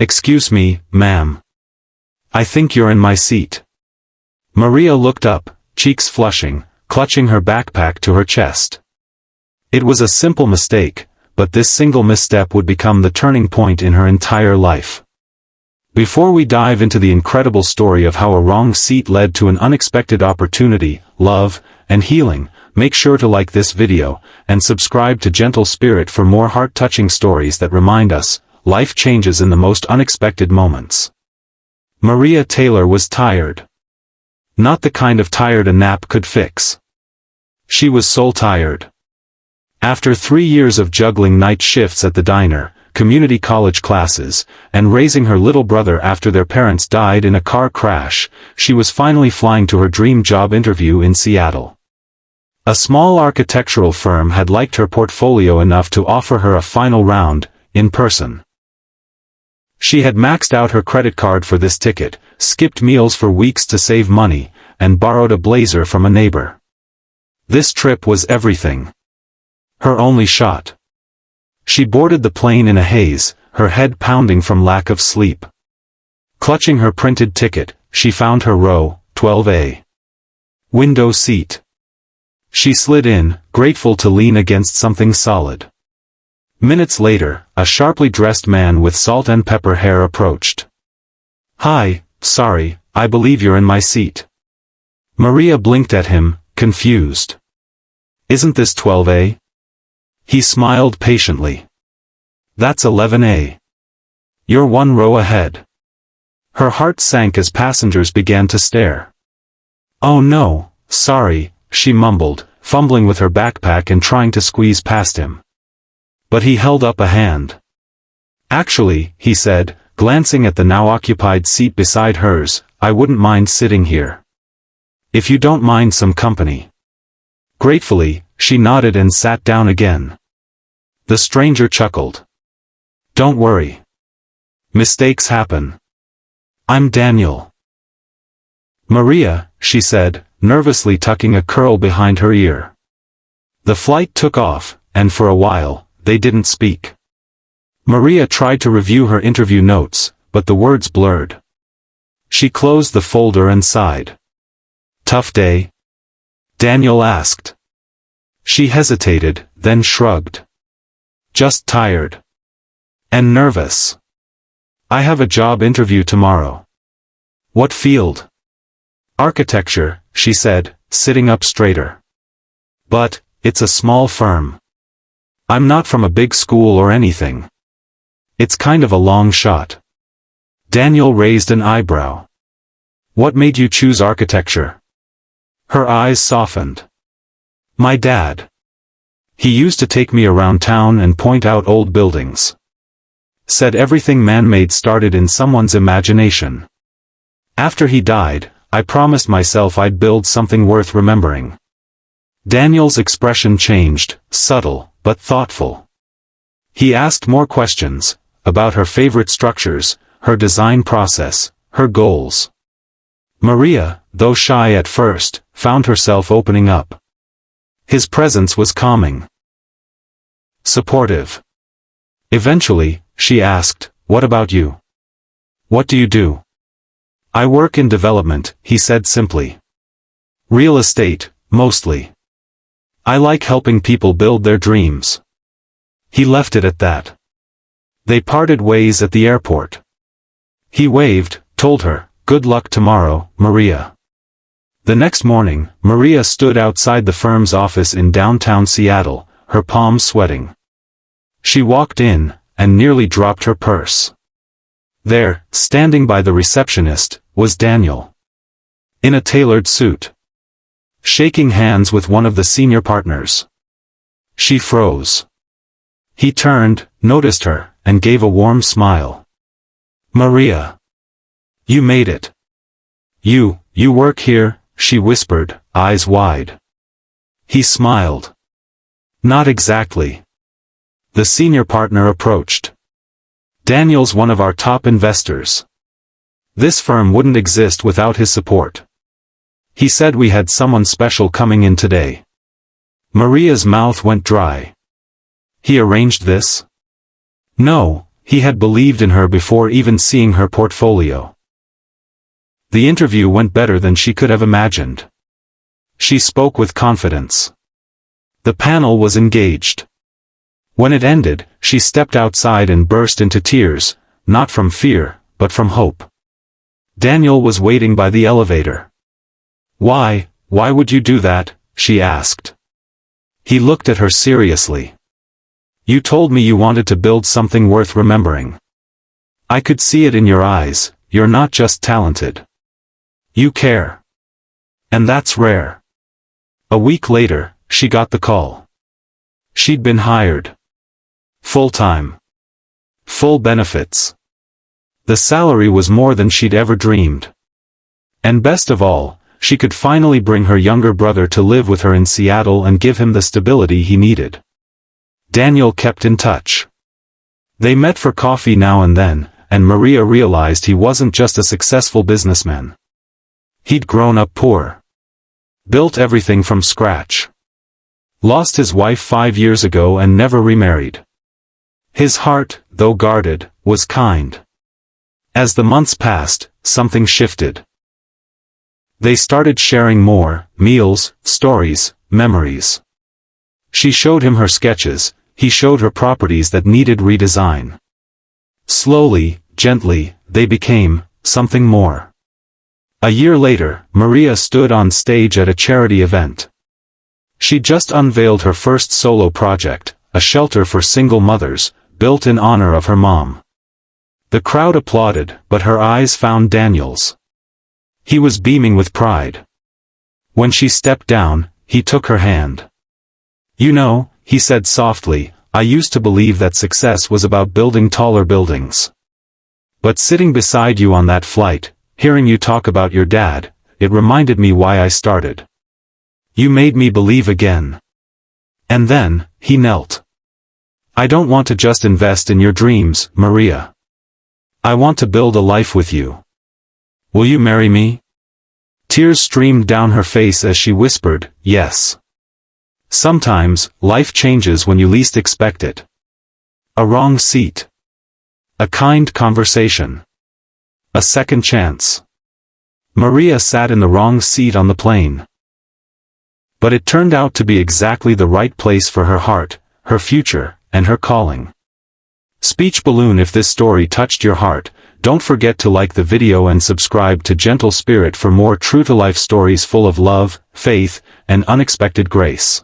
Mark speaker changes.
Speaker 1: Excuse me, ma'am. I think you're in my seat. Maria looked up, cheeks flushing, clutching her backpack to her chest. It was a simple mistake, but this single misstep would become the turning point in her entire life. Before we dive into the incredible story of how a wrong seat led to an unexpected opportunity, love, and healing, make sure to like this video, and subscribe to Gentle Spirit for more heart-touching stories that remind us, life changes in the most unexpected moments. Maria Taylor was tired. Not the kind of tired a nap could fix. She was soul tired. After 3 years of juggling night shifts at the diner, community college classes, and raising her little brother after their parents died in a car crash, she was finally flying to her dream job interview in Seattle. A small architectural firm had liked her portfolio enough to offer her a final round, in person. She had maxed out her credit card for this ticket, skipped meals for weeks to save money, and borrowed a blazer from a neighbor. This trip was everything. Her only shot. She boarded the plane in a haze, her head pounding from lack of sleep. Clutching her printed ticket, she found her row, 12A. Window seat. She slid in, grateful to lean against something solid. Minutes later, a sharply dressed man with salt and pepper hair approached. "Hi, sorry, I believe you're in my seat." Maria blinked at him, confused. "Isn't this 12A?" He smiled patiently. "That's 11A. You're one row ahead." Her heart sank as passengers began to stare. "Oh no, sorry," she mumbled, fumbling with her backpack and trying to squeeze past him. But he held up a hand. "Actually," he said, glancing at the now occupied seat beside hers, "I wouldn't mind sitting here. If you don't mind some company." Gratefully, she nodded and sat down again. The stranger chuckled. "Don't worry. Mistakes happen. I'm Daniel." "Maria," she said, nervously tucking a curl behind her ear. The flight took off, and for a while, they didn't speak. Maria tried to review her interview notes, but the words blurred. She closed the folder and sighed. "Tough day?" Daniel asked. She hesitated, then shrugged. "Just tired. And nervous. I have a job interview tomorrow." "What field?" "Architecture," she said, sitting up straighter. "But, it's a small firm. I'm not from a big school or anything. It's kind of a long shot." Daniel raised an eyebrow. "What made you choose architecture?" Her eyes softened. "My dad. He used to take me around town and point out old buildings. Said everything man-made started in someone's imagination. After he died, I promised myself I'd build something worth remembering." Daniel's expression changed, subtle, but thoughtful. He asked more questions, about her favorite structures, her design process, her goals. Maria, though shy at first, found herself opening up. His presence was calming. Supportive. Eventually, she asked, "What about you? What do you do?" "I work in development," he said simply. "Real estate, mostly. I like helping people build their dreams." He left it at that. They parted ways at the airport. He waved, told her, "Good luck tomorrow, Maria." The next morning, Maria stood outside the firm's office in downtown Seattle, her palms sweating. She walked in, and nearly dropped her purse. There, standing by the receptionist, was Daniel. In a tailored suit. Shaking hands with one of the senior partners. She froze. He turned, noticed her, and gave a warm smile. "Maria. You made it. You work here?" she whispered, eyes wide. He smiled. "Not exactly." The senior partner approached. "Daniel's one of our top investors. This firm wouldn't exist without his support. He said we had someone special coming in today." Maria's mouth went dry. "He arranged this?" "No, he had believed in her before even seeing her portfolio. The interview went better than she could have imagined. She spoke with confidence. The panel was engaged. When it ended, she stepped outside and burst into tears, not from fear, but from hope. Daniel was waiting by the elevator. Why would you do that?" she asked. He looked at her seriously. "You told me you wanted to build something worth remembering. I could see it in your eyes. You're not just talented. You care. And that's rare." A week later, she got the call. She'd been hired. Full-time. Full benefits. The salary was more than she'd ever dreamed. And best of all, she could finally bring her younger brother to live with her in Seattle and give him the stability he needed. Daniel kept in touch. They met for coffee now and then, and Maria realized he wasn't just a successful businessman. He'd grown up poor. Built everything from scratch. Lost his wife 5 years ago and never remarried. His heart, though guarded, was kind. As the months passed, something shifted. They started sharing more, meals, stories, memories. She showed him her sketches, he showed her properties that needed redesign. Slowly, gently, they became something more. A year later, Maria stood on stage at a charity event. She just unveiled her first solo project, a shelter for single mothers, built in honor of her mom. The crowd applauded, but her eyes found Daniel's. He was beaming with pride. When she stepped down, he took her hand. "You know," he said softly, "I used to believe that success was about building taller buildings. But sitting beside you on that flight, hearing you talk about your dad, it reminded me why I started. You made me believe again." And then, he knelt. "I don't want to just invest in your dreams, Maria. I want to build a life with you. Will you marry me?" Tears streamed down her face as she whispered, "Yes." Sometimes, life changes when you least expect it. A wrong seat. A kind conversation. A second chance. Maria sat in the wrong seat on the plane. But it turned out to be exactly the right place for her heart, her future, and her calling. Speech balloon. If this story touched your heart, don't forget to like the video and subscribe to Gentle Spirit for more true-to-life stories full of love, faith, and unexpected grace.